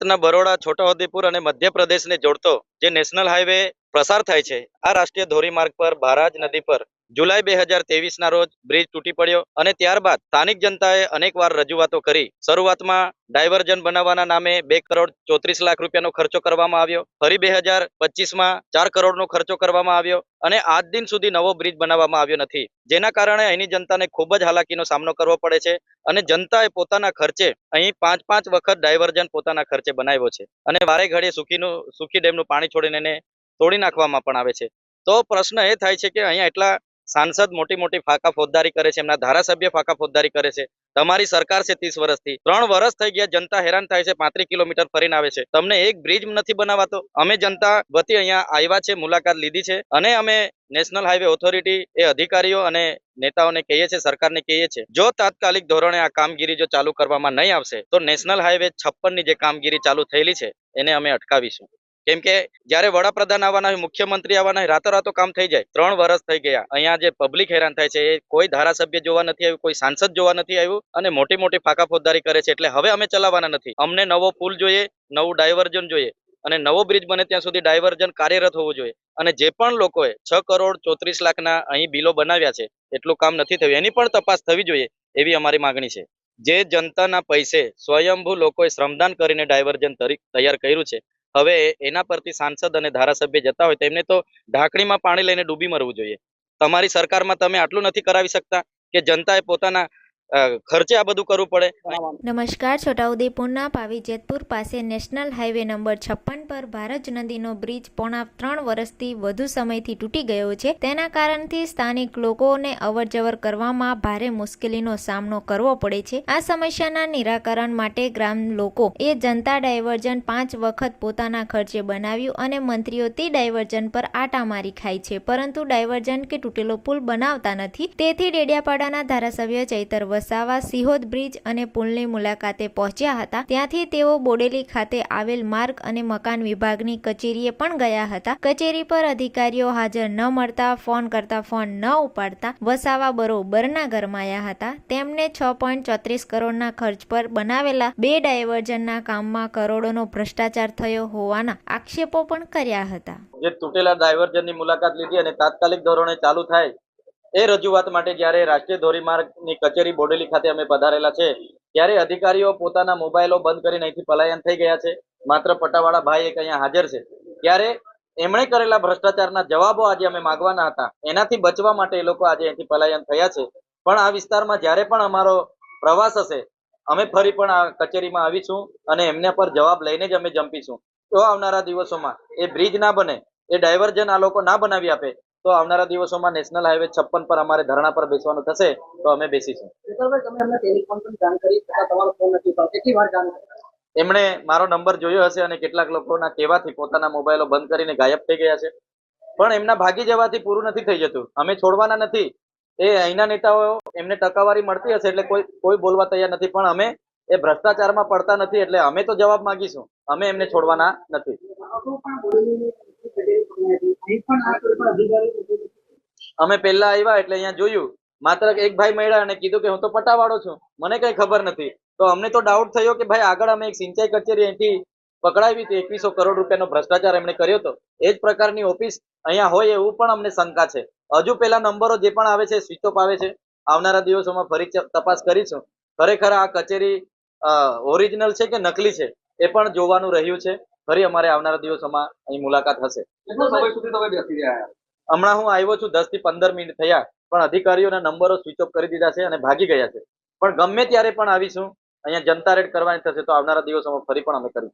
ગુજરાતના બરોડા, છોટાઉદેપુર અને મધ્યપ્રદેશને જોડતો જે નેશનલ હાઈવે પસાર થાય છે, આ રાષ્ટ્રીય ધોરીમાર્ગ પર ભારાજ નદી પર જુલાઈ 2023ના રોજ બ્રિજ તૂટી પડ્યો અને ત્યારબાદ સ્થાનિક જનતાએ અનેકવાર રજૂઆતો કરી. શરૂઆતમાં ડાયવર્ઝન બનાવવાના નામે 2,34,00,000 રૂપિયાનો ખર્ચો કરવામાં આવ્યો. ફરી 2025માં 4 કરોડનો ખર્ચો કરવામાં આવ્યો અને આજ દિન સુધી નવો બ્રિજ બનાવવામાં આવ્યો નથી, જેના કારણે અહીંની જનતાને ખૂબ જ હાલાકીનો સામનો કરવો પડે છે. અને જનતાએ પોતાના ખર્ચે અહીં 5-5 વખત ડાયવર્ઝન પોતાના ખર્ચે બનાવ્યો છે અને વારે ઘડીએ સુખી ડેમનું પાણી છોડીને એને તોડી નાખવામાં પણ આવે છે. તો પ્રશ્ન એ થાય છે કે અહીંયા એટલા સાંસદ મોટી ફાકા ફોજદારી કરે છે, એમના ધારાસભ્ય ફાકા ફોજદારી કરે છે. તમારી સરકાર છે 30 વર્ષથી, 3 વર્ષ થઈ ગયા, જનતા હેરાન થાય છે, 35 કિલોમીટર ફરીને આવે છે, તમને એક બ્રિજ નથી બનાવાતો. અમે જનતા વતી અહીંયા આવ્યા છે, મુલાકાત લીધી છે અને અમે નેશનલ હાઈવે ઓથોરિટી એ અધિકારીઓ અને નેતાઓને કહીએ છીએ, સરકારને કહીએ છીએ, જો તાત્કાલિક ધોરણે આ કામગીરી જો ચાલુ કરવામાં નહીં આવશે તો નેશનલ હાઈવે 56ની જે કામગીરી ચાલુ થયેલી છે એને અમે અટકાવીશું. કેમ કે જયારે વડાપ્રધાન આવવાના હોય, મુખ્યમંત્રી આવવાના હોય, રાતોરાતો કામ થઈ જાય. 3 વર્ષ થઈ ગયા, અહીંયા જે પબ્લિક હેરાન થાય છે એ કોઈ ધારાસભ્ય જોવા નથી આવ્યું, કોઈ સાંસદ જોવા નથી આવ્યું અને મોટી ફાકા ફોજદારી કરે છે. એટલે હવે અમે ચલાવવાના નથી. અમને નવો પુલ જોઈએ, નવું ડાયવર્ઝન જોઈએ અને નવો બ્રિજ બને ત્યાં સુધી ડાયવર્ઝન કાર્યરત હોવું જોઈએ. અને જે પણ લોકોએ 6,34,00,000ના અહીં બિલો બનાવ્યા છે, એટલું કામ નથી થયું, એની પણ તપાસ થવી જોઈએ એવી અમારી માંગણી છે. જે જનતાના પૈસે સ્વયંભૂ લોકોએ શ્રમદાન કરીને ડાયવર્ઝન તૈયાર કર્યું છે, હવે એના પરથી સાંસદ અને ધારાસભ્ય જતા હોય તેમને તો ઢાંકણીમાં પાણી લઈને ડૂબી મરવું જોઈએ. તમારી સરકારમાં તમે આટલું નથી કરાવી શકતા કે જનતાએ પોતાના ખર્ચે આ બધું કરવું પડે. નમસ્કાર. છોટાઉદેપુરના પાવી જેતપુર પાસે નેશનલ હાઈવે નંબર 56 પર ભારજ નદીનો બ્રિજ પોણા 3 વર્ષથી વધુ સમયથી તૂટી ગયો છે. તેના કારણથી સ્થાનિક લોકોને અવરજવર કરવામાં ભારે મુશ્કેલીનો સામનો કરવો પડે છે. આ સમસ્યાના નિરાકરણ માટે ગ્રામ લોકો એ જનતા ડાયવર્ઝન 5 વખત પોતાના ખર્ચે બનાવ્યું અને મંત્રીઓ તે ડાયવર્ઝન પર આટા મારી ખાય છે, પરંતુ ડાયવર્ઝન કે તૂટેલો પુલ બનાવતા નથી. તેથી ડેડિયાપાડાના ધારાસભ્ય ચૈતર વસાવા સિહોદ બ્રિજ અને પુલની મુલાકાતે પહોંચ્યા હતા. ત્યાંથી તેઓ બોડેલી ખાતે આવેલ માર્ગ અને મકાન વિભાગની કચેરીએ પણ ગયા હતા. કચેરી પર અધિકારીઓ હાજર ન મળતા, ફોન કરતા ફોન ન ઉપાડતા વસાવા બરોબરના ગરમાયા હતા. તેમને 6.34 કરોડના ખર્ચ પર બનાવેલા 2 ડાયવર્ઝનના કામમાં કરોડોનો ભ્રષ્ટાચાર થયો હોવાના આક્ષેપો પણ કર્યા હતા. જે તૂટેલા ડાયવર્ઝનની મુલાકાત લીધી અને તાત્કાલિક ધોરણે ચાલુ થાય એ રજૂઆત માટે જ્યારે રાષ્ટ્રીય ધોરીમાર્ગની કચેરી બોડેલી ખાતે અમે પધારેલા છે, ત્યારે અધિકારીઓ પોતાના મોબાઈલો બંધ કરીને અહીંથી પલાયન થઈ ગયા છે. માત્ર પટાવાળા ભાઈ એક અહીંયા હાજર છે. ત્યારે એમણે કરેલા ભ્રષ્ટાચારના જવાબો આજે અમે માંગવાના હતા, એનાથી બચવા માટે એ લોકો આજે અહીંથી પલાયન થયા છે. પણ આ વિસ્તારમાં જ્યારે પણ અમારો પ્રવાસ હશે, અમે ફરી પણ આ કચેરીમાં આવીશું અને એમના પર જવાબ લઈને જ અમે જંપીશું. તો આવનારા દિવસોમાં એ બ્રિજ ના બને, એ ડાયવર્ઝન આ લોકો ના બનાવી આપે તો આવનારા દિવસોમાં નેશનલ હાઈવે 56 પર અમારે ધરણા પર બેસવાનું થશે તો અમે બેસીશું. એમણે મારો નંબર જોયો હશે અને કેટલાક લોકોના કહેવાથી પોતાના મોબાઈલો બંધ કરીને ગાયબ થઈ ગયા છે. પણ એમના ભાગી જવાથી પૂરું નથી થઈ જતું. અમે છોડવાના નથી. એ અહીંના નેતાઓ એમને ટકાવારી મળતી હશે એટલે કોઈ બોલવા તૈયાર નથી, પણ અમે એ ભ્રષ્ટાચારમાં પડતા નથી. એટલે અમે તો જવાબ માંગીશું, અમે એમને છોડવાના નથી. અમે પહેલા આવ્યા એટલે અહીંયા જોયું, માત્ર એક ભાઈ મળ્યા અને કીધું કે હું તો પટાવાળો છું, મને કઈ ખબર નથી. તો અમને તો ડાઉટ થયો કે ભાઈ આગળ અમે એક સિંચાઈ કચેરી અહીંથી પકડાવી હતી, 2100 કરોડ રૂપિયાનો ભ્રષ્ટાચાર એમણે કર્યો હતો. એ જ પ્રકારની ઓફિસ અહીંયા હોય એવું પણ અમને શંકા છે. હજુ પેલા નંબરો જે પણ આવે છે સ્વિચ ઓફ આવે છે. આવનારા દિવસોમાં ફરી તપાસ કરીશું. ખરેખર આ કચેરી ઓરિજિનલ છે કે નકલી છે એ પણ જોવાનું રહ્યું છે. ફરી અમારે આવનારા દિવસોમાં અહીં મુલાકાત હશે. હમણાં હું આવ્યો છું, 10 થી 15 મિનિટ થયા, પણ અધિકારીઓના નંબરો સ્વિચ ઓફ કરી દીધા છે અને ભાગી ગયા છે. પણ ગમે ત્યારે પણ આવીશું, અહીંયા જનતા રેડ કરવાની થશે તો આવનારા દિવસોમાં ફરી પણ અમે કરીશું.